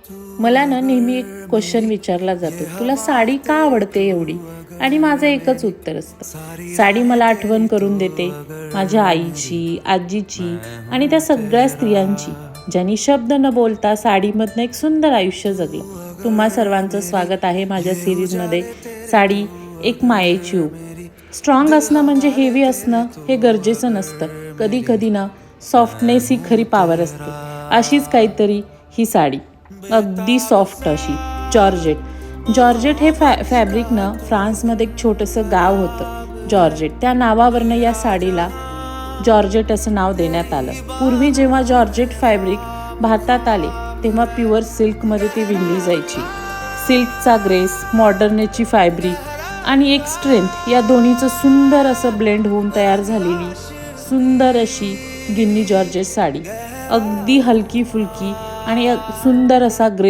मला ना नेहमी एक क्वेश्चन विचारला जातो, तुला साडी का आवडते एवढी? आणि माझं एकच उत्तर असतं, साडी मला आठवण करून देते माझ्या आईची, आजीची आणि त्या सगळ्या स्त्रियांची, ज्यांनी शब्द न बोलता साडीमधनं एक सुंदर आयुष्य जगलं. तुम्हा सर्वांचं स्वागत आहे माझ्या सिरीजमध्ये. साडी एक मायेची ऊब. स्ट्रॉंग असणं म्हणजे हेवी असणं हे गरजेचं नसतं. कधी कधी ना सॉफ्टनेस ही खरी पॉवर असते. अशीच काहीतरी ही साडी, अगदी सॉफ्ट अशी जॉर्जेट. जॉर्जेट हे फॅब्रिक ना फ्रान्समध्ये एक छोटंसं गाव होतं जॉर्जेट. त्या नावावरनं या साडीला जॉर्जेट असं नाव देण्यात आलं. पूर्वी जेव्हा जॉर्जेट फॅब्रिक भारतात आले तेव्हा प्युअर सिल्कमध्ये ती विणली जायची. सिल्कचा ग्रेस, मॉडर्नची फॅब्रिक आणि एक स्ट्रेंथ या दोन्हीचं सुंदर असं ब्लेंड होऊन तयार झालेली सुंदर अशी गिन्नी जॉर्जेट साडी. अगदी हलकी फुलकी आणि सुंदर असा ग्रेस